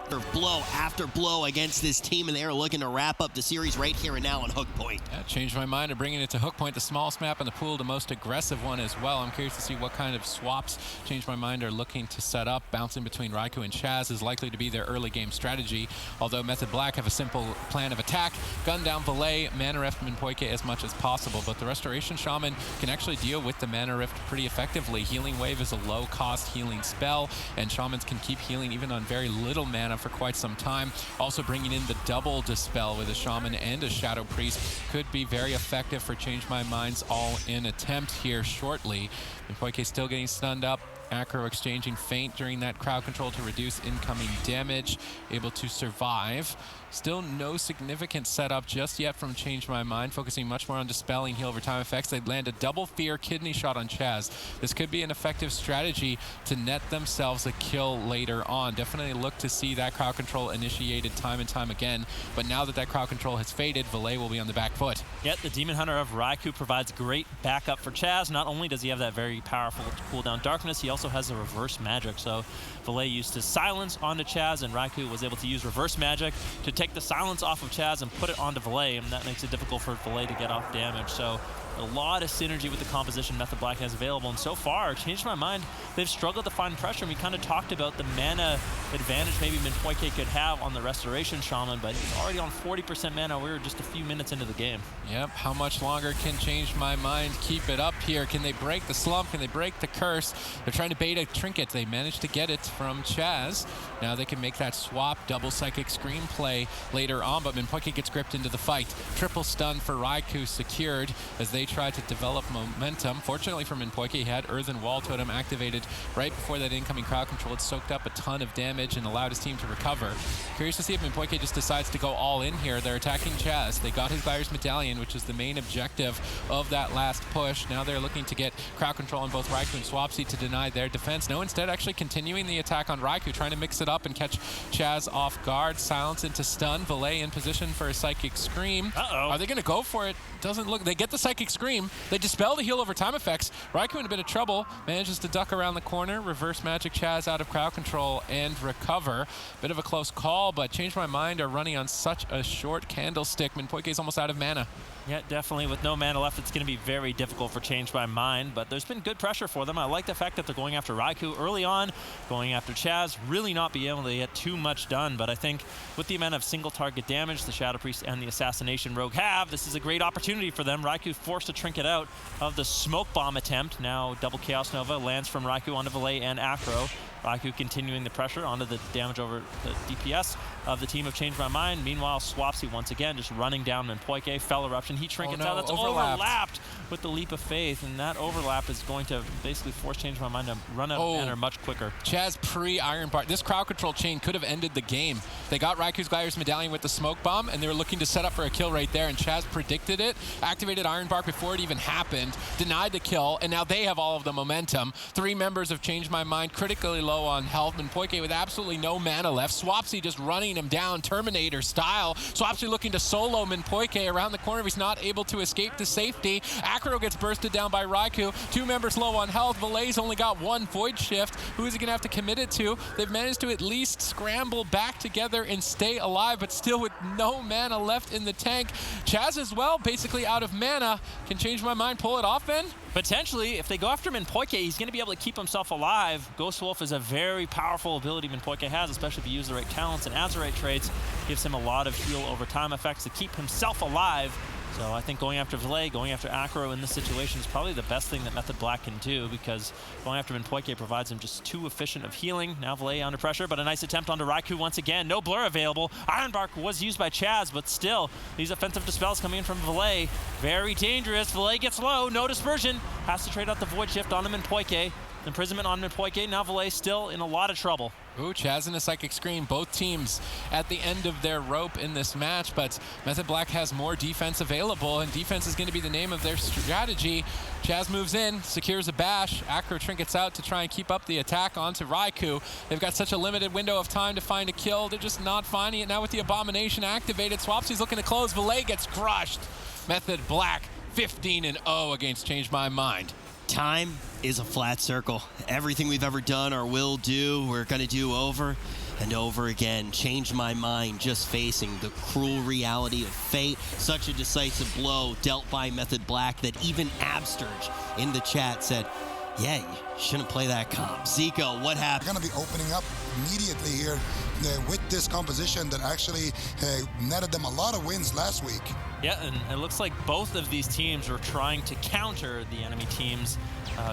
Speaker 1: for blow after blow against this team, and they are looking to wrap up the series right here and now on Hook Point.
Speaker 3: Yeah, Change My Mind are bringing it to Hook Point, the smallest map in the pool, the most aggressive one as well. I'm curious to see what kind of swaps Change My Mind are looking to set up. Bouncing between Raikou and Chaz is likely to be their early game strategy, although Method Black have a simple plan of attack. Gun down Valet, mana rift Minpoike as much as possible, but the Restoration Shaman can actually deal with the mana rift pretty effectively. Healing Wave is a low-cost healing spell, and Shamans can keep healing even on very little mana for quite some time. Also bringing in the double Dispel with a Shaman and a Shadow Priest could be very effective for Change My Mind's all-in attempt here shortly. Minpoike still getting stunned up. Acro exchanging Feint during that crowd control to reduce incoming damage, able to survive. Still no significant setup just yet from Change My Mind, focusing much more on dispelling heal over time effects. They land a double Fear Kidney Shot on Chaz. This could be an effective strategy to net themselves a kill later on. Definitely look to see that crowd control initiated time and time again, but now that that crowd control has faded, Valet will be on the back foot.
Speaker 2: Yet the Demon Hunter of Raikou provides great backup for Chaz. Not only does he have that very powerful cooldown Darkness, he also has a reverse magic. So Valet used his silence onto Chaz, and Raikou was able to use reverse magic to take the silence off of Chaz and put it onto Valet, and that makes it difficult for Valet to get off damage. So a lot of synergy with the composition Method Black has available, and so far, Change My Mind, they've struggled to find pressure. And we kind of talked about the mana advantage maybe Minpoike could have on the Restoration Shaman, but he's already on 40% mana. We were just a few minutes into the game.
Speaker 3: Yep, how much longer can Change My Mind keep it up here? Can they break the slump? Can they break the curse? They're trying to bait a trinket. They managed to get it from Chaz. Now they can make that swap, double Psychic Scream play later on, but Minpoike gets gripped into the fight. Triple stun for Raikou secured as they try to develop momentum. Fortunately for Minpoike, he had Earthen Wall Totem activated right before that incoming crowd control. It soaked up a ton of damage and allowed his team to recover. Curious to see if Minpoike just decides to go all in here. They're attacking Chaz. They got his Buyer's Medallion, which is the main objective of that last push. Now they're looking to get crowd control on both Raikou and Swapsy to deny their defense. No, instead actually continuing the attack on Raikou, trying to mix it up and catch Chaz off guard. Silence into stun. Valet in position for a Psychic Scream. Are they going to go for it? Doesn't look. They get the Psychic Scream. They dispel the heal over time effects. Raikou in a bit of trouble. Manages to duck around the corner. Reverse magic Chaz out of crowd control and recover. Bit of a close call, but Change My Mind are running on such a short candlestick. Minpoike is almost out of mana.
Speaker 2: Yeah, definitely. With no mana left, it's going to be very difficult for Change My Mind, but there's been good pressure for them. I like the fact that they're going after Raikou early on, going after Chaz, really not be able to get too much done, but I think with the amount of single target damage the Shadow Priest and the Assassination Rogue have, this is a great opportunity for them. Raikou forced to trinket out of the Smoke Bomb attempt. Now double Chaos Nova lands from Raikou onto Valet and Acro. Raikou continuing the pressure onto the damage over the DPS. of the team of Change My Mind. Meanwhile, Swapsy once again just running down Minpoike. Fell Eruption. He trinkets out. That's overlapped with the Leap of Faith, and that overlap is going to basically force Change My Mind to run out of mana much quicker.
Speaker 3: Chaz pre-Iron Bark. This crowd control chain could have ended the game. They got Raiku's Gladiator's Medallion with the Smoke Bomb, and they were looking to set up for a kill right there, and Chaz predicted it, activated Iron Bark before it even happened, denied the kill, and now they have all of the momentum. 3 members have Changed My Mind, critically low on health. Minpoike with absolutely no mana left. Swapsy just running him down, Terminator style. Swapsy looking to solo Minpoike around the corner if he's not able to escape to safety. Acro gets bursted down by Raikou. 2 members low on health. Valet's only got 1 Void Shift. Who is he going to have to commit it to? They've managed to at least scramble back together and stay alive, but still with no mana left in the tank. Chaz as well, basically out of mana. Can Change My Mind pull it off, Ben?
Speaker 2: Potentially, if they go after Minpoike, he's going to be able to keep himself alive. Ghost Wolf is a very powerful ability Minpoike has, especially if you use the right talents and adds the right traits. Gives him a lot of heal over time effects to keep himself alive. So I think going after Valet, going after Acro in this situation is probably the best thing that Method Black can do, because going after Minpoike provides him just too efficient of healing. Now Valet under pressure, but a nice attempt onto Raikou once again. No blur available. Iron Bark was used by Chaz, but still, these offensive dispels coming in from Valet. Very dangerous. Valet gets low, no dispersion. Has to trade out the Void Shift on him Minpoike. Imprisonment on Minpoike. Now Valet still in a lot of trouble.
Speaker 3: Ooh, Chaz and a Psychic Scream, both teams at the end of their rope in this match, but Method Black has more defense available, and defense is going to be the name of their strategy. Chaz moves in, secures a bash. Acro trinkets out to try and keep up the attack onto Raikou. They've got such a limited window of time to find a kill. They're just not finding it now with the Abomination activated. Swapsy's looking to close. Valet gets crushed. Method Black 15-0 against Change My Mind.
Speaker 1: Time is a flat circle. Everything we've ever done or will do, we're going to do over and over again. Change My Mind, just facing the cruel reality of fate. Such a decisive blow dealt by Method Black that even Absturge in the chat said, yeah, you shouldn't play that comp. Zico, what happened?
Speaker 4: We're going to be opening up immediately here with this composition that actually netted them a lot of wins last week.
Speaker 2: Yeah, and it looks like both of these teams are trying to counter the enemy team's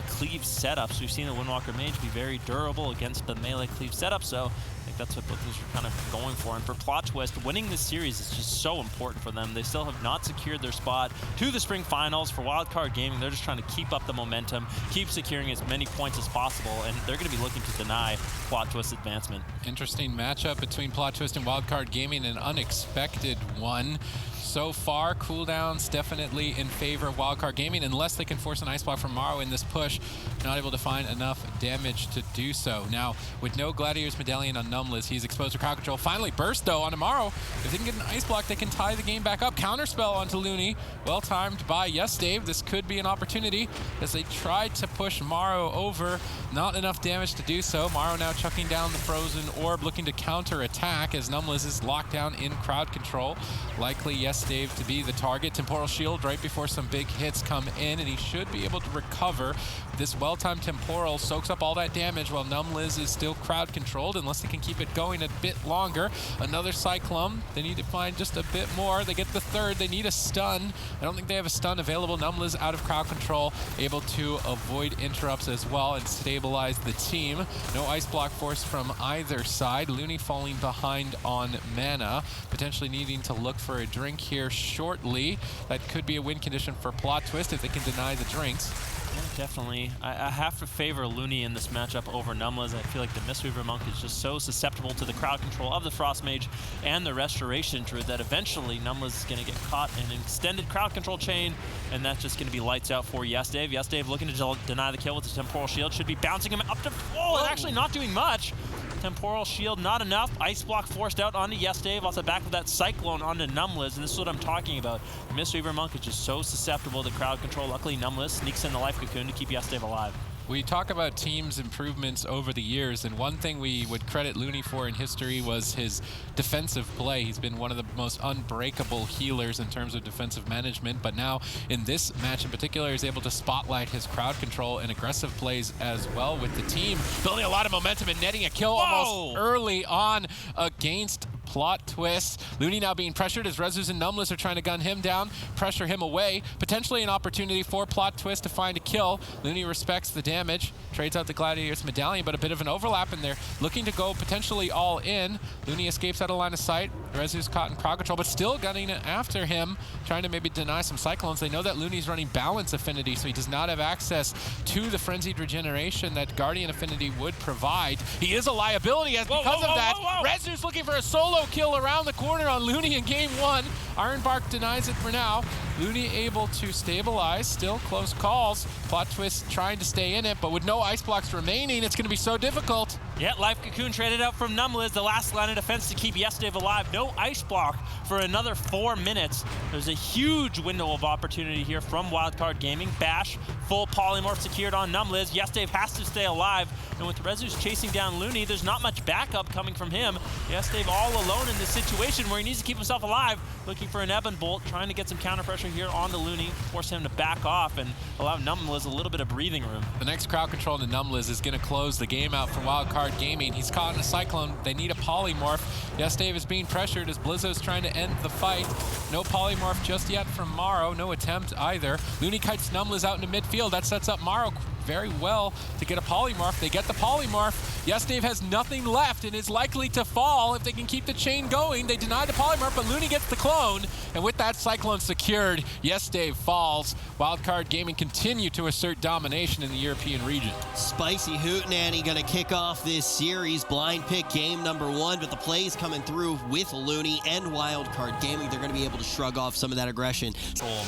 Speaker 2: cleave setups. We've seen the Windwalker Mage be very durable against the melee cleave setup, so I think that's what both teams are kind of going for. And for Plot Twist, winning this series is just so important for them. They still have not secured their spot to the spring finals. For Wildcard Gaming, they're just trying to keep up the momentum, keep securing as many points as possible, and they're going to be looking to deny Plot Twist advancement.
Speaker 3: Interesting matchup between Plot Twist and Wildcard Gaming, an unexpected one. So far, cooldowns definitely in favor of Wildcard Gaming, unless they can force an Ice Block from Morrow in this push. Not able to find enough damage to do so. Now, with no Gladiator's Medallion on Numbless, he's exposed to crowd control. Finally, Burst, though, on Morrow. If they can get an Ice Block, they can tie the game back up. Counterspell onto Looney. Well timed by Yes Dave. This could be an opportunity as they tried to push Morrow over. Not enough damage to do so. Morrow now chucking down the Frozen Orb, looking to counter-attack as Numbless is locked down in crowd control. Likely Yes Dave to be the target. Temporal Shield right before some big hits come in, and he should be able to recover. This well-timed Temporal soaks up all that damage while Numbliz is still crowd controlled, unless they can keep it going a bit longer. Another Cyclone. They need to find just a bit more. They get the third. They need a stun. I don't think they have a stun available. Numbliz out of crowd control, able to avoid interrupts as well and stabilize the team. No Ice Block force from either side. Looney falling behind on mana, potentially needing to look for a drink here shortly. That could be a win condition for Plot Twist if they can deny the drinks.
Speaker 2: Yeah, definitely. I have to favor Looney in this matchup over Numbless. I feel like the Mistweaver Monk is just so susceptible to the crowd control of the Frost Mage and the Restoration Druid that eventually Numbless is going to get caught in an extended crowd control chain, and that's just going to be lights out for Yes Dave. Yes Dave looking to deny the kill with the Temporal Shield. Should be bouncing him up to full and actually not doing much. Temporal Shield, not enough. Ice Block forced out onto Yes Dave, off the back of that Cyclone onto Numbless, and this is what I'm talking about. The Mistweaver Monk is just so susceptible to crowd control. Luckily, Numbless sneaks in the Life Cocoon to keep Yes Dave alive.
Speaker 3: We talk about teams' improvements over the years, and one thing we would credit Looney for in history was his defensive play. He's been one of the most unbreakable healers in terms of defensive management, but now in this match in particular, he's able to spotlight his crowd control and aggressive plays as well, with the team building a lot of momentum and netting a kill almost early on against Plot twist. Looney now being pressured as Rezus and Numbless are trying to gun him down, pressure him away. Potentially an opportunity for Plot twist to find a kill. Looney respects the damage, trades out the Gladiator's medallion, but a bit of an overlap in there. Looking to go potentially all in. Looney escapes out of line of sight. Rezus caught in crowd control, but still gunning after him, trying to maybe deny some Cyclones. They know that Looney's running balance affinity, so he does not have access to the frenzied regeneration that Guardian affinity would provide. He is a liability as because of that. Rezus looking for a solo kill around the corner on Looney in game one. Ironbark denies it for now. Looney able to stabilize, still close calls. Plot twist trying to stay in it, but with no ice blocks remaining, it's going to be so difficult.
Speaker 2: Yeah, Life Cocoon traded out from Numbless, the last line of defense to keep Yesdave alive. No ice block for another 4 minutes. There's a huge window of opportunity here from Wildcard Gaming. Bash, full polymorph secured on Numbless. Yesdave has to stay alive. And with Rezus chasing down Looney, there's not much backup coming from him. Yesdave all alone in this situation where he needs to keep himself alive. Looking for an Ebon Bolt, trying to get some counter pressure here onto Looney, force him to back off and allow Numbless a little bit of breathing room.
Speaker 3: The next crowd control to Numbless is going to close the game out for Wildcard Gaming. He's caught in a Cyclone. They need a polymorph. Yesdave is being pressured as Blizzo's trying to end the fight. No polymorph just yet from Morrow. No attempt either. Looney kites Numbless out into midfield. That sets up Morrow very well to get a polymorph. They get the polymorph. Yesdave has nothing left and is likely to fall if they can keep the chain going. They deny the polymorph, but Looney gets the clone. And with that Cyclone secured, Yesdave falls. Wildcard Gaming continue to assert domination in the European region.
Speaker 1: Spicy Hootenanny going to kick off this series. Blind pick game number 1, but the plays coming through with Looney and Wildcard Gaming. They're going to be able to shrug off some of that aggression.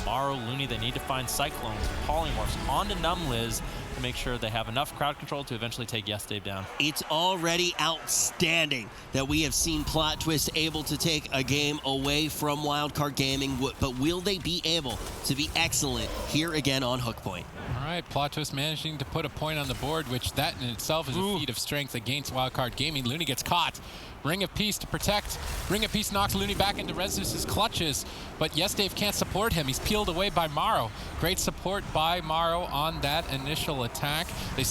Speaker 2: Morrow, Looney, they need to find Cyclones, polymorphs onto Numbless to make sure they have enough crowd control to eventually take Yesdave down.
Speaker 1: It's already outstanding that we have seen Plot Twist able to take a game away from Wildcard Gaming, but will they be able to be excellent here again on Hook Point?
Speaker 3: All right, Plot Twist managing to put a point on the board, which that in itself is a feat of strength against Wildcard Gaming. Looney gets caught. Ring of Peace to protect. Ring of Peace knocks Looney back into Rezus' clutches, but Yesdave can't support him. He's peeled away by Morrow. Great support by Morrow on that initial attack. They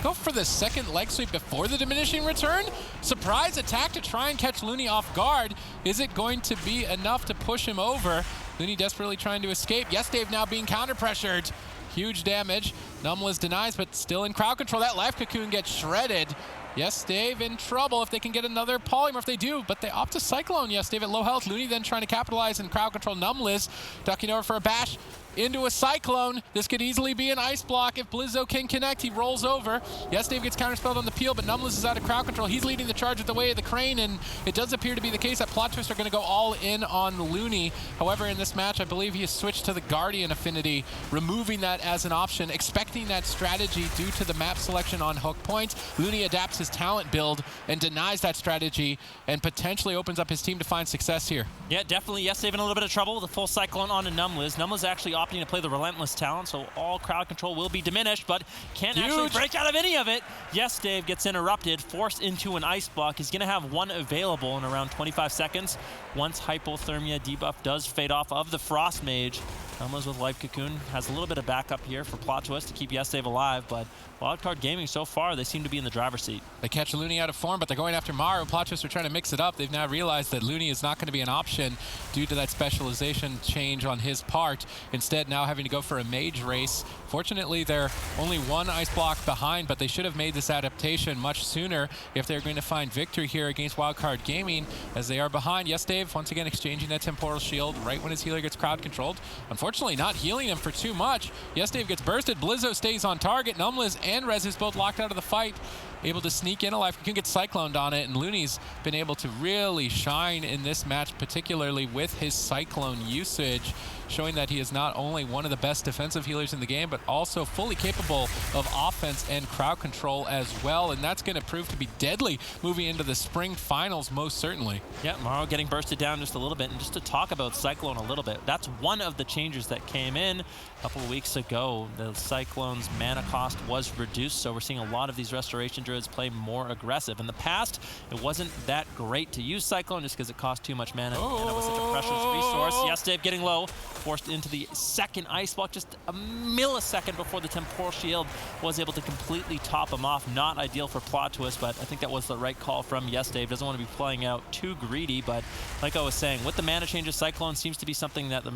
Speaker 3: go for the second leg sweep before the diminishing return. Surprise attack to try and catch Looney off guard. Is it going to be enough to push him over? Looney desperately trying to escape. Yesdave now being counter pressured. Huge damage. Numbless denies, but still in crowd control. That Life Cocoon gets shredded. Yesdave in trouble if they can get another polymorph. They do, but they opt to Cyclone Yesdave at low health. Looney then trying to capitalize and crowd control Numbless. Ducking over for a bash into a Cyclone. This could easily be an ice block if Blizzo can connect. He rolls over. Yesdave gets counterspelled on the peel, but Numbless is out of crowd control. He's leading the charge with the way of the crane, and it does appear to be the case that Plot Twist are going to go all in on Looney. However, in this match, I believe he has switched to the Guardian affinity, removing that as an option, expecting that strategy due to the map selection on Hook Point. Looney adapts his talent build and denies that strategy and potentially opens up his team to find success here.
Speaker 2: Yeah, definitely Yesdave in a little bit of trouble with a full Cyclone onto Numbless. Numbless actually opting to play the Relentless talent, so all crowd control will be diminished, but can't actually break out of any of it. Yesdave gets interrupted, forced into an ice block. He's going to have one available in around 25 seconds. Once hypothermia debuff does fade off of the Frost Mage, Numbless with Life Cocoon has a little bit of backup here for Plot Twist to keep Yesdave alive, but Wildcard Gaming so far, they seem to be in the driver's seat.
Speaker 3: They catch Looney out of form, but they're going after Morrow. Plot Twist are trying to mix it up. They've now realized that Looney is not going to be an option due to that specialization change on his part. Instead, now having to go for a mage race. Fortunately, they're only one ice block behind, but they should have made this adaptation much sooner if they're going to find victory here against Wildcard Gaming, as they are behind. Yesdave, once again, exchanging that temporal shield right when his healer gets crowd controlled. Unfortunately, not healing him for too much. Yesdave gets bursted. Blizzo stays on target. Numbless and Rezus both locked out of the fight. Able to sneak in a life. Can get cycloned on it, and Looney's been able to really shine in this match, particularly with his cyclone usage, showing that he is not only one of the best defensive healers in the game, but also fully capable of offense and crowd control as well, and that's going to prove to be deadly moving into the spring finals, most certainly.
Speaker 2: Yeah, Morrow getting bursted down just a little bit, and just to talk about Cyclone a little bit, that's one of the changes that came in a couple of weeks ago. The Cyclone's mana cost was reduced, so we're seeing a lot of these Restoration Druids play more aggressive. In the past, it wasn't that great to use Cyclone just because it cost too much mana, and it was such a precious resource. Yesdave getting low. forced into the second ice block just a millisecond before the temporal shield was able to completely top him off. Not ideal for plot twist, but I think that was the right call from Dave. Doesn't want to be playing out too greedy, but like I was saying, with the mana changes, Cyclone seems to be something that the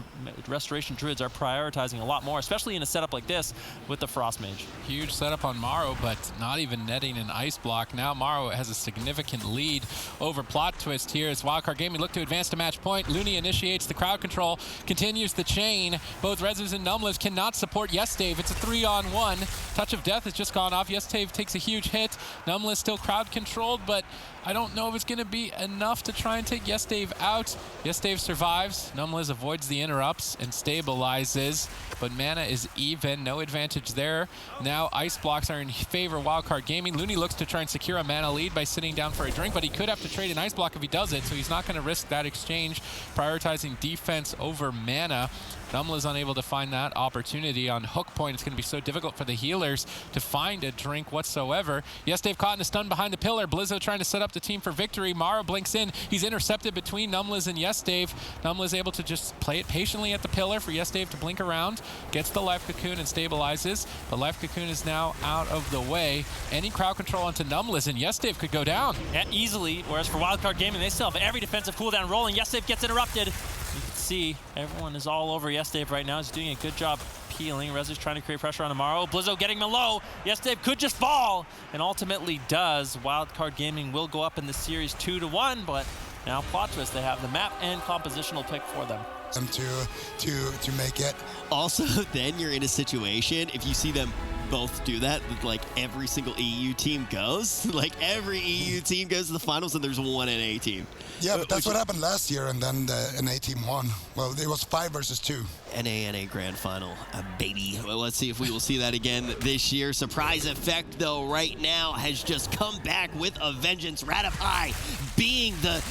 Speaker 2: Restoration Druids are prioritizing a lot more, especially in a setup like this with the Frost Mage.
Speaker 3: Huge setup on Morrow, but not even netting an ice block. Now Morrow has a significant lead over plot twist here as Wildcard Gaming look to advance to match point. Looney initiates the crowd control, continues the chain. Both Rezus and Numbless cannot support Dave. It's a 3-on-1. Touch of Death has just gone off. Dave takes a huge hit. Numbless still crowd controlled, but I don't know if it's going to be enough to try and take Dave out. Dave survives. Numbless avoids the interrupts and stabilizes, but mana is even. No advantage there. Now ice blocks are in favor of Wildcard Gaming. Looney looks to try and secure a mana lead by sitting down for a drink, but he could have to trade an ice block if he does it, so he's not going to risk that exchange, prioritizing defense over mana. Numbless unable to find that opportunity on hook point. It's going to be so difficult for the healers to find a drink whatsoever. Dave caught in a stun behind the pillar. Blizzo trying to set up the team for victory. Morrow blinks in. He's intercepted between Numbless and Dave. Numbless able to just play it patiently at the pillar for Dave to blink around. Gets the Life Cocoon and stabilizes. The Life Cocoon is now out of the way. Any crowd control onto Numbless and Dave could go down.
Speaker 2: Yeah, easily, whereas for Wildcard Gaming, they still have every defensive cooldown rolling. Dave gets interrupted. You can see everyone is all over Dave right now. He's doing a good job peeling. Rezu's trying to create pressure on Amaro. Blizzo getting him low. Dave could just fall, and ultimately does. Wildcard Gaming will go up in the series 2-1, but now plot twist, they have the map and compositional pick for them.
Speaker 4: To make it.
Speaker 1: Also, then you're in a situation, if you see them both do that, like every single EU team goes. Like every EU team goes to the finals and there's one NA team.
Speaker 4: Yeah, but that's what happened last year, and then the NA team won. Well, it was 5 versus 2.
Speaker 1: NA Grand Final, baby. Well, let's see if we will see that again this year. Surprise Effect, though, right now has just come back with a vengeance. Ratify being the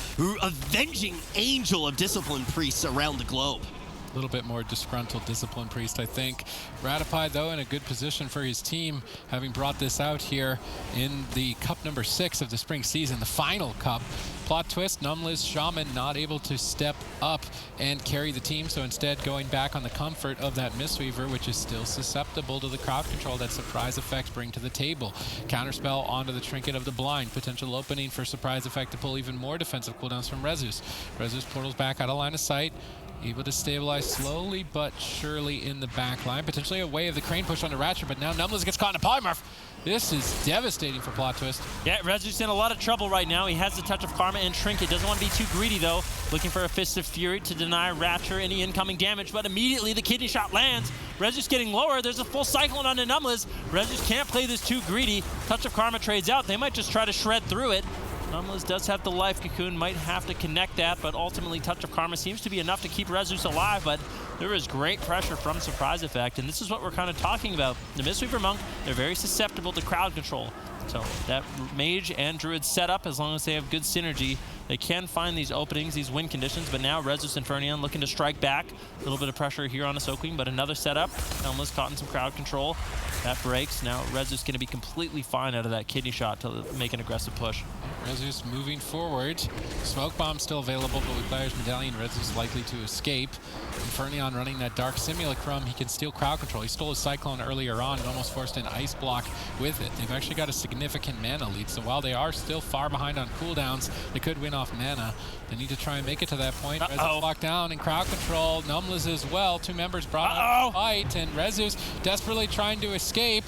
Speaker 1: avenging angel of Discipline Priests around the globe.
Speaker 3: A little bit more disgruntled Discipline Priest, I think. Ratify, though, in a good position for his team, having brought this out here in the Cup number 6 of the spring season, the final Cup. Plot twist, Numbless Shaman not able to step up and carry the team, so instead going back on the comfort of that Mistweaver, which is still susceptible to the crowd control that Surprise Effects bring to the table. Counterspell onto the Trinket of the Blind. Potential opening for Surprise Effect to pull even more defensive cooldowns from Rezus. Rezus portals back out of line of sight. Able to stabilize slowly but surely in the back line. Potentially a way of the crane push onto Ratchet, but now Numbless gets caught in a polymorph. This is devastating for plot twist.
Speaker 2: Yeah, Rezu's in a lot of trouble right now. He has the Touch of Karma and Trinket. Doesn't want to be too greedy, though. Looking for a Fist of Fury to deny Ratchet any incoming damage, but immediately the kidney shot lands. Rezu's getting lower. There's a full Cyclone onto Numbless. Rezus can't play this too greedy. Touch of Karma trades out. They might just try to shred through it. Numbless does have the Life Cocoon, might have to connect that, but ultimately Touch of Karma seems to be enough to keep Rezus alive, but there is great pressure from Surprise Effect, and this is what we're kind of talking about. The Mistweaver Monk, they're very susceptible to crowd control. So that Mage and Druid setup, as long as they have good synergy, they can find these openings, these win conditions, but now Rezus Infernion looking to strike back. A little bit of pressure here on a Soul Queen, but another setup. Numbless caught in some crowd control. That breaks. Now Rezus going to be completely fine out of that kidney shot to make an aggressive push.
Speaker 3: Rezus moving forward. Smoke Bomb still available, but with Player's Medallion, Rezus likely to escape. Infernion running that Dark Simulacrum, he can steal crowd control. He stole his Cyclone earlier on and almost forced an Ice Block with it. They've actually got a significant mana lead, so while they are still far behind on cooldowns, they could win off mana. They need to try and make it to that point. Rezus locked down in crowd control. Numbless as well. Two members brought out the fight, and Rezus desperately trying to escape.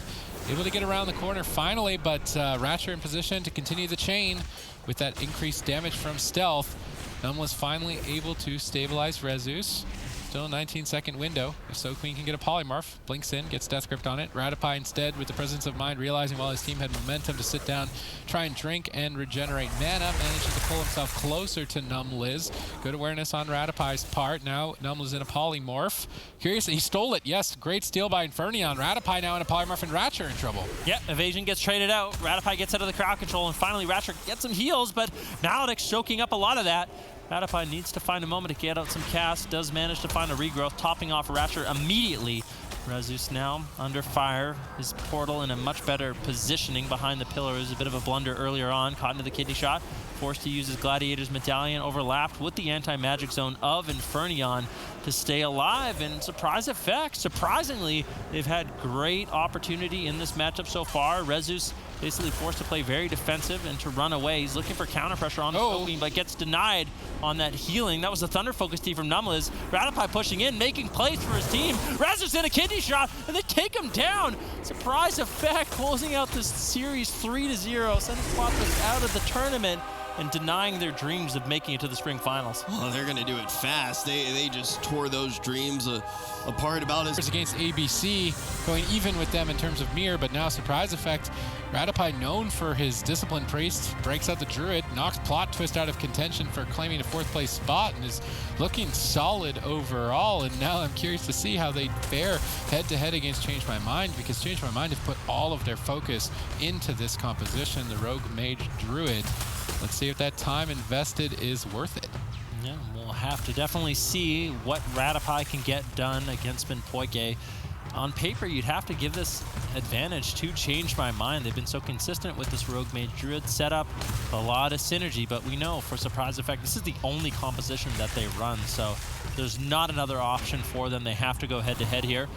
Speaker 3: Able to get around the corner finally, but Ratchet in position to continue the chain with that increased damage from stealth. Numbless finally able to stabilize Rezus. Still a 19-second window. If So Queen can get a polymorph, blinks in, gets Death Grip on it. Ratify instead with the presence of mind, realizing while his team had momentum to sit down, try and drink and regenerate mana, manages to pull himself closer to Numbless. Good awareness on Ratify's part. Now Numbless in a polymorph. Curious, he stole it. Yes, great steal by Infernion. Ratify now in a polymorph, and Ratchet in trouble.
Speaker 2: Yep, Evasion gets traded out. Ratify gets out of the crowd control, and finally Ratchet gets some heals, but Maledict's soaking up a lot of that. Ratify needs to find a moment to get out some cast, does manage to find a regrowth, topping off Ratchet immediately. Rezus now under fire, his portal in a much better positioning behind the pillar. It was a bit of a blunder earlier on, caught into the kidney shot. forced to use his Gladiator's Medallion, overlapped with the anti-magic zone of Infernion to stay alive. And surprise effect, surprisingly, they've had great opportunity in this matchup so far. Rezus basically forced to play very defensive and to run away. He's looking for counter pressure on Soaking, but gets denied on that healing. That was the Thunder Focus team from Numlis. Rattapie pushing in, making plays for his team. Rezus in a kidney shot, and they take him down. Surprise effect, closing out this series 3-0, sending Quattros out of the tournament and denying their dreams of making it to the spring finals.
Speaker 1: Well, they're going to do it fast. They just tore those dreams apart about as
Speaker 3: against ABC, going even with them in terms of mirror, but now surprise effect. Rattapie, known for his disciplined priest, breaks out the Druid, knocks Plot Twist out of contention for claiming a 4th place spot, and is looking solid overall. And now I'm curious to see how they fare head-to-head against Change My Mind, because Change My Mind have put all of their focus into this composition, the Rogue Mage Druid. Let's see if that time invested is worth it.
Speaker 2: Yeah, we'll have to definitely see what Rattapie can get done against Minpoike. On paper, you'd have to give this advantage to Change My Mind. They've been so consistent with this Rogue Mage Druid setup, a lot of synergy, but we know for surprise effect, this is the only composition that they run, so there's not another option for them. They have to go head-to-head here.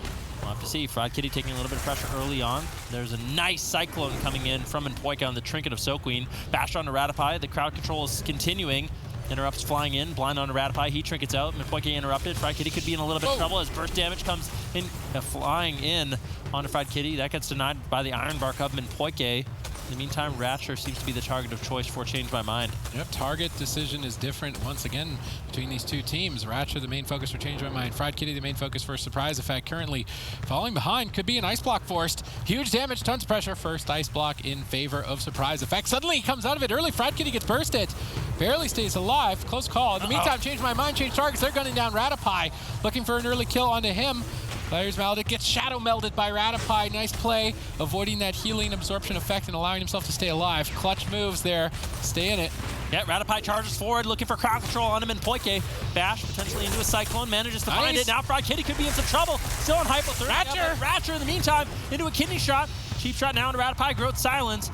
Speaker 2: We'll have to see. Fried Kitty taking a little bit of pressure early on. There's a nice Cyclone coming in from Minpoike on the Trinket of Soaqueen. Bashed onto Rattapie. The crowd control is continuing. Interrupts flying in, blind onto Rattapie. He trinkets out. Minpoike interrupted. Fried Kitty could be in a little bit of trouble as burst damage comes in, flying in onto Fried Kitty. That gets denied by the Iron Bark of Minpoike. In the meantime, Ratcher seems to be the target of choice for Change My Mind.
Speaker 3: Yep, target decision is different once again between these two teams. Ratcher, the main focus for Change My Mind. Fried Kitty, the main focus for Surprise Effect. Currently falling behind, could be an Ice Block forced. Huge damage, tons of pressure. First Ice Block in favor of Surprise Effect. Suddenly he comes out of it early. Fried Kitty gets bursted. Barely stays alive. Close call. In the meantime, Change My Mind, change targets. They're gunning down Rattapie, looking for an early kill onto him. Players Maledict gets shadow melded by Rattapie. Nice play, avoiding that healing absorption effect and allowing himself to stay alive. Clutch moves there. Stay in it.
Speaker 2: Yeah, Rattapie charges forward, looking for crowd control on him, and Minpoike. Bash potentially into a Cyclone, manages to find it. Now Fried Kitty could be in some trouble. Still on hypothermia. Ratcher in the meantime into a kidney shot. Cheap shot now into Rattapie, Growth Silence.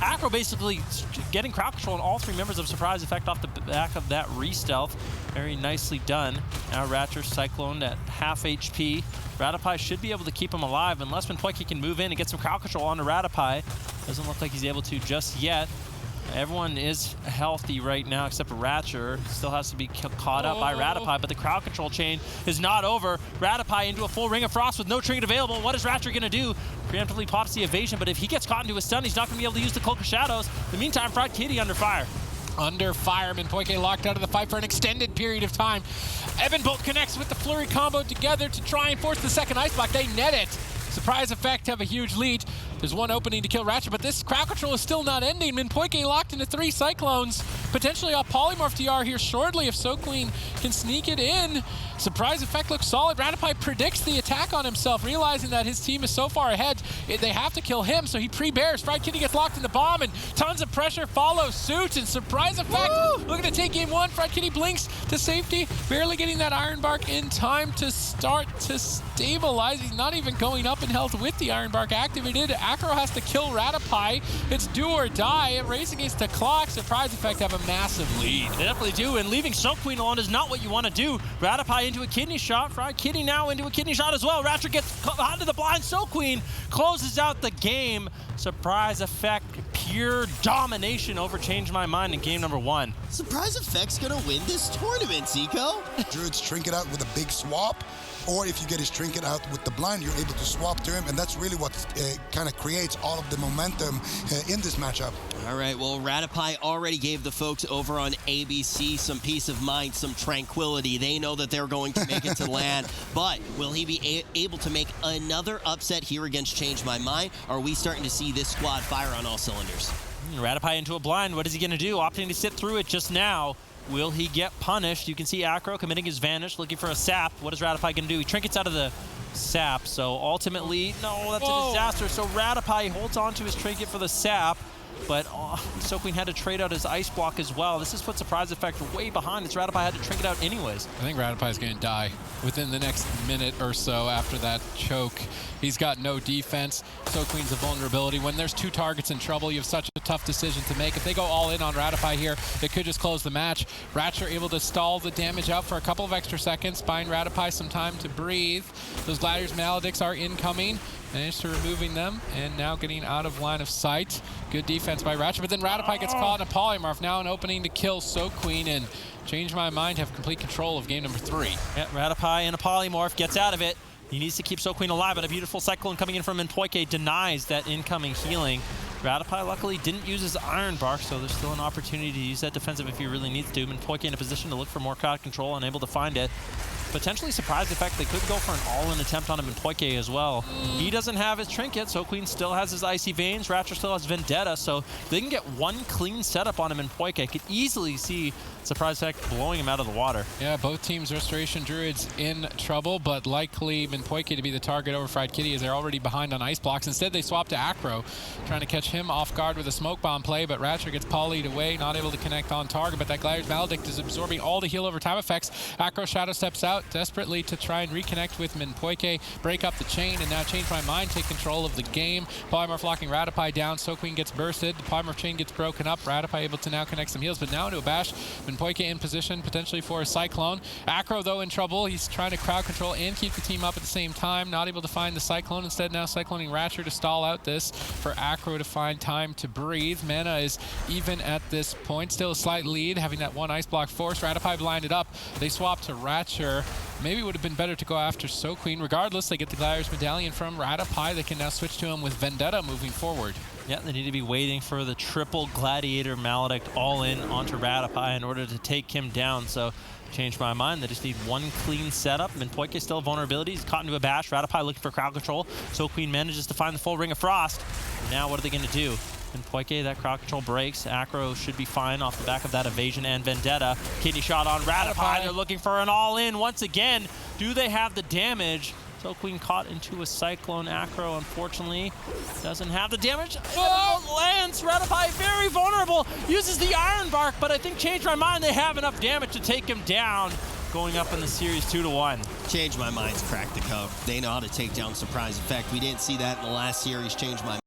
Speaker 2: Acro basically getting crowd control on all 3 members of Surprise Effect off the back of that re-stealth. Very nicely done. Now Ratcher cycloned at half HP. Rattapie should be able to keep him alive unless Minpoike can move in and get some crowd control onto Rattapie. Doesn't look like he's able to just yet. Everyone is healthy right now except for Ratcher. Still has to be caught up by Rattapie, but the crowd control chain is not over. Rattapie into a full Ring of Frost with no trinket available. What is Ratcher going to do? Preemptively pops the evasion, but if he gets caught into a stun, he's not going to be able to use the Cloak of Shadows. In the meantime, Fried Kitty under fire.
Speaker 3: Under fire, Minpoike locked out of the fight for an extended period of time. Evan Bolt connects with the Flurry combo together to try and force the second Ice Block. They net it. Surprise Effect have a huge lead. There's one opening to kill Ratcher, but this crowd control is still not ending. Minpoike locked into 3 Cyclones. Potentially off Polymorph TR here shortly if SoQueen can sneak it in. Surprise Effect looks solid. Rattapie predicts the attack on himself, realizing that his team is so far ahead, they have to kill him, so he pre-bears. Fried Kitty gets locked in the bomb, and tons of pressure follows suit, and Surprise Effect looking to take game 1. Fried Kitty blinks to safety, barely getting that Iron Bark in time to start to stabilize. He's not even going up in health with the Iron Bark activated. Acro has to kill Rattapie. It's do or die. A race against the clock. Surprise Effect have a massive lead.
Speaker 2: They definitely do, and leaving SoQueen alone is not what you want to do. Rattapie into a kidney shot. Fried Kitty now into a kidney shot as well. Ratcher gets onto the blind. SoQueen closes out the game. Surprise Effect, pure domination over Change My Mind in game number 1.
Speaker 1: Surprise Effect's gonna win this tournament, Zico.
Speaker 4: Druid's trinket out with a big swap, or if you get his trinket out with the blind, you're able to swap to him, and that's really what kind of creates all of the momentum in this matchup.
Speaker 1: All right, well, Rattapie already gave the folks over on ABC some peace of mind, some tranquility. They know that they're going to make it to LAN, but will he be able to make another upset here against Change My Mind? Are we starting to see this squad fire on all cylinders?
Speaker 2: Rattapie into a blind. What is he going to do? Opting to sit through it just now. Will he get punished? You can see Acro committing his vanish, looking for a sap. What is Rattapie going to do? He trinkets out of the sap, so ultimately, no, that's a disaster. So Rattapie holds on to his trinket for the sap. but SoQueen had to trade out his ice block as well. This has put Surprise Effect way behind. It's Ratify had to trinket out anyways.
Speaker 3: I think Ratify is going to die within the next minute or so after that choke. He's got no defense. SoQueen's a vulnerability. When there's two targets in trouble, you have such a tough decision to make. If they go all in on Ratify here, it could just close the match. Ratcher able to stall the damage out for a couple of extra seconds, buying Ratify some time to breathe. Those Gladiators Maledicts are incoming. Managed to removing them, and now getting out of line of sight. Good defense by Ratchet, but then Ratify gets caught in a polymorph. Now an opening to kill SoQueen, and change my mind, have complete control of game number 3.
Speaker 2: Yeah, Ratify in a polymorph gets out of it. He needs to keep SoQueen alive, but a beautiful Cyclone coming in from Minpoike denies that incoming healing. Ratify luckily didn't use his Iron Bark, so there's still an opportunity to use that defensive if he really needs to. Minpoike in a position to look for more crowd control, unable to find it. Potentially Surprise Effect, they could go for an all-in attempt on him in Minpoike as well. He doesn't have his Trinket, SoQueen still has his Icy Veins, Ratcher still has Vendetta, so they can get one clean setup on him in Minpoike. I could easily see Surprise Effect blowing him out of the water.
Speaker 3: Yeah, both teams, Restoration Druids in trouble, but likely Minpoike to be the target over Fried Kitty as they're already behind on ice blocks. Instead, they swap to Acro, trying to catch him off guard with a smoke bomb play, but Ratcher gets polyed away, not able to connect on target, but that Gladiator's Maledict is absorbing all the heal over time effects. Acro Shadow steps out desperately to try and reconnect with Minpoike, break up the chain, and now Change My Mind take control of the game. Polymorph locking Ratify down, SoQueen gets bursted, the Polymorph chain gets broken up, Ratify able to now connect some heals, but now into a bash. Minpoike in position potentially for a Cyclone. Acro though in trouble, he's trying to crowd control and keep the team up at the same time, not able to find the Cyclone, instead now Cycloning Ratcher to stall out this for Acro to find time to breathe. Mana is even at this point, still a slight lead, having that one ice block force. Ratify blinded up, they swap to Ratcher. Maybe it would have been better to go after SoQueen. Regardless, they get the Gladiator's Medallion from Ratify. They can now switch to him with Vendetta moving forward.
Speaker 2: Yeah, they need to be waiting for the triple Gladiator Maledict all in onto Ratify in order to take him down. So, change my mind. They just need one clean setup. Minpoike still vulnerability. He's caught into a bash. Ratify looking for crowd control. SoQueen manages to find the full Ring of Frost. Now what are they going to do? Minpoike, that crowd control breaks. Acro should be fine off the back of that evasion and Vendetta. Kidney shot on Ratify. They're looking for an all-in once again. Do they have the damage? SoQueen caught into a Cyclone. Acro, unfortunately, doesn't have the damage. Oh, lands. Ratify very vulnerable. Uses the Iron Bark, but I think Change My Mind, they have enough damage to take him down. Going up in the series 2-1.
Speaker 1: Change My Mind's cracked the code. They know how to take down Surprise Effect. We didn't see that in the last series. Change My